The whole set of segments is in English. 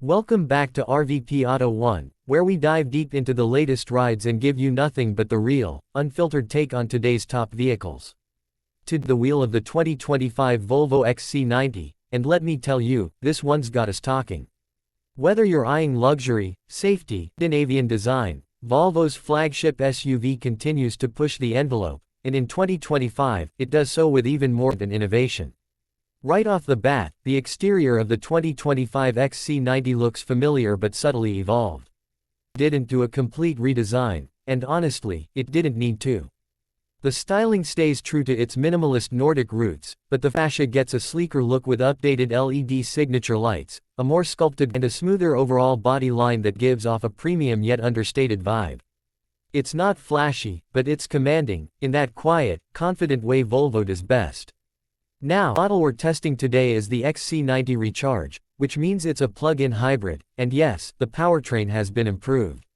Welcome back to RVP Auto1, where we dive deep into the latest rides and give you nothing but the real, unfiltered take on today's top vehicles. To the wheel of the 2025 Volvo XC90, and let me tell you, this one's got us talking. Whether you're eyeing luxury, safety, Scandinavian design, Volvo's flagship SUV continues to push the envelope, and in 2025, it does so with even more than innovation. Right off the bat, the exterior of the 2025 XC90 looks familiar but subtly evolved. It didn't do a complete redesign, and honestly, it didn't need to. The styling stays true to its minimalist Nordic roots, but the fascia gets a sleeker look with updated LED signature lights, a more sculpted and a smoother overall body line that gives off a premium yet understated vibe. It's not flashy, but it's commanding, in that quiet, confident way Volvo does best. Now, the model we're testing today is the XC90 Recharge, which means it's a plug-in hybrid, and yes, the powertrain has been improved.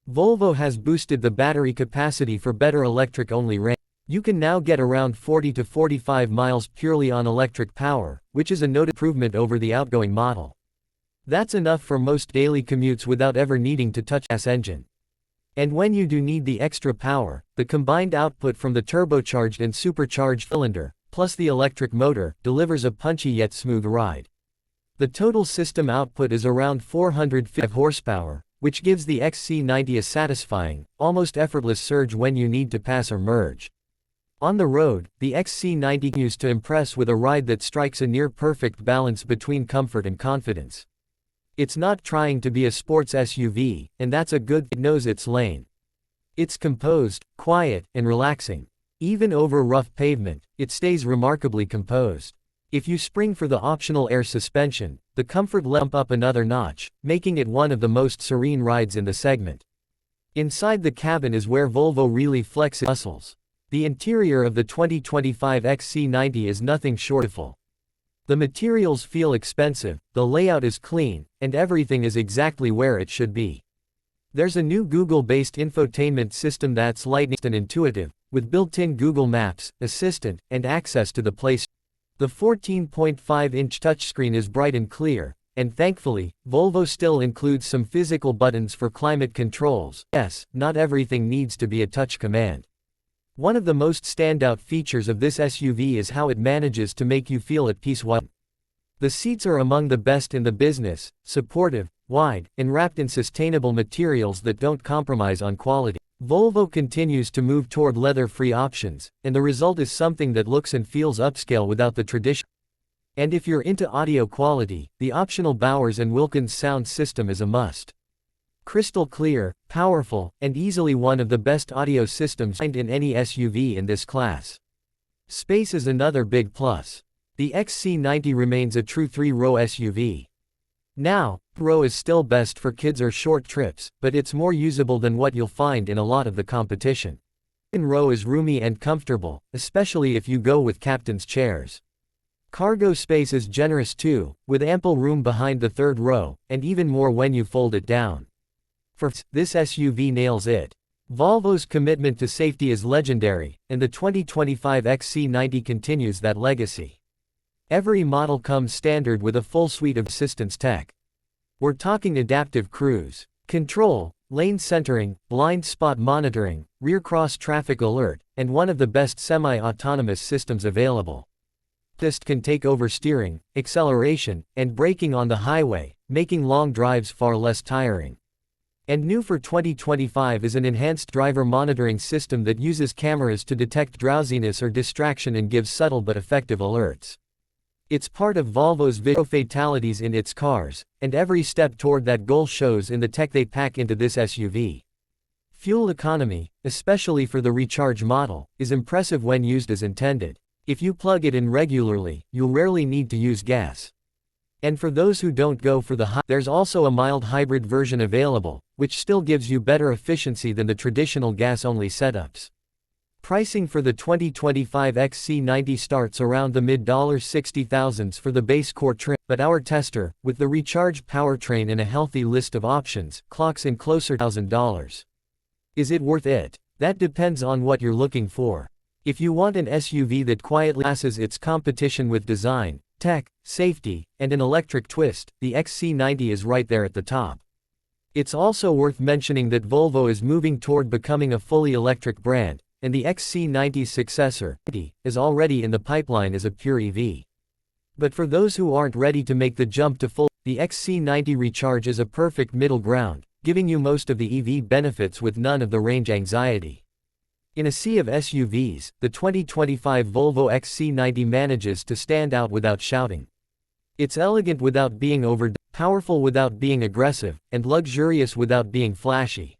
Volvo has boosted the battery capacity for better electric-only range. You can now get around 40 to 45 miles purely on electric power, which is a noted improvement over the outgoing model. That's enough for most daily commutes without ever needing to touch the gas engine. And when you do need the extra power, the combined output from the turbocharged and supercharged cylinder, plus the electric motor, delivers a punchy yet smooth ride. The total system output is around 405 horsepower, which gives the XC90 a satisfying, almost effortless surge when you need to pass or merge. On the road, the XC90 continues to impress with a ride that strikes a near-perfect balance between comfort and confidence. It's not trying to be a sports SUV, and that's a good thing. It knows its lane. It's composed, quiet, and relaxing. Even over rough pavement, it stays remarkably composed. If you spring for the optional air suspension, the comfort will jump up another notch, making it one of the most serene rides in the segment. Inside the cabin is where Volvo really flexes muscles. The interior of the 2025 XC90 is nothing short of full. The materials feel expensive, the layout is clean, and everything is exactly where it should be. There's a new Google-based infotainment system that's lightning and intuitive, with built-in Google Maps, Assistant, and access to the Play Store. The 14.5-inch touchscreen is bright and clear, and thankfully, Volvo still includes some physical buttons for climate controls. Yes, not everything needs to be a touch command. One of the most standout features of this SUV is how it manages to make you feel at peace while. The seats are among the best in the business, supportive, wide, and wrapped in sustainable materials that don't compromise on quality. Volvo continues to move toward leather-free options, and the result is something that looks and feels upscale without the tradition. And if you're into audio quality, the optional Bowers & Wilkins sound system is a must. Crystal clear, powerful, and easily one of the best audio systems in any SUV in this class. Space is another big plus. The XC90 remains a true three-row SUV. Now, row is still best for kids or short trips, but it's more usable than what you'll find in a lot of the competition. Second row is roomy and comfortable, especially if you go with captain's chairs. Cargo space is generous too, with ample room behind the third row, and even more when you fold it down. This SUV nails it. Volvo's commitment to safety is legendary, and the 2025 XC90 continues that legacy. Every model comes standard with a full suite of assistance tech. We're talking adaptive cruise control, lane centering, blind spot monitoring, rear cross traffic alert, and one of the best semi-autonomous systems available. This can take over steering, acceleration, and braking on the highway, making long drives far less tiring. And new for 2025 is an enhanced driver monitoring system that uses cameras to detect drowsiness or distraction and gives subtle but effective alerts. It's part of Volvo's zero fatalities in its cars, and every step toward that goal shows in the tech they pack into this SUV. Fuel economy, especially for the Recharge model, is impressive when used as intended. If you plug it in regularly, you'll rarely need to use gas. And for those who don't go for the there's also a mild hybrid version available, which still gives you better efficiency than the traditional gas-only setups. Pricing for the 2025 XC90 starts around the mid-$60,000s for the base core trim, but our tester, with the Recharge powertrain and a healthy list of options, clocks in closer to $1,000. Is it worth it? That depends on what you're looking for. If you want an SUV that quietly passes its competition with design, tech, safety, and an electric twist, the XC90 is right there at the top. It's also worth mentioning that Volvo is moving toward becoming a fully electric brand, and the XC90's successor, is already in the pipeline as a pure EV. But for those who aren't ready to make the jump to full, the XC90 Recharge is a perfect middle ground, giving you most of the EV benefits with none of the range anxiety. In a sea of SUVs, the 2025 Volvo XC90 manages to stand out without shouting. It's elegant without being overdone, powerful without being aggressive, and luxurious without being flashy.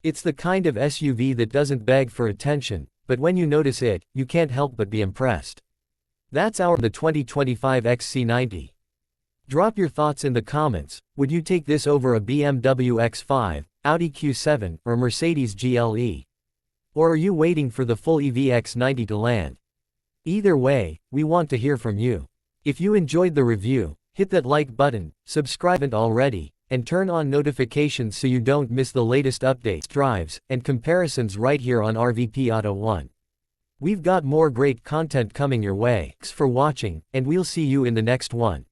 It's the kind of SUV that doesn't beg for attention, but when you notice it, you can't help but be impressed. That's the 2025 XC90. Drop your thoughts in the comments. Would you take this over a BMW X5, Audi Q7, or Mercedes GLE? Or are you waiting for the full EV X90 to land? Either way, we want to hear from you. If you enjoyed the review, hit that like button, subscribe already, and turn on notifications so you don't miss the latest updates, drives, and comparisons right here on RVP Auto1. We've got more great content coming your way. Thanks for watching, and we'll see you in the next one.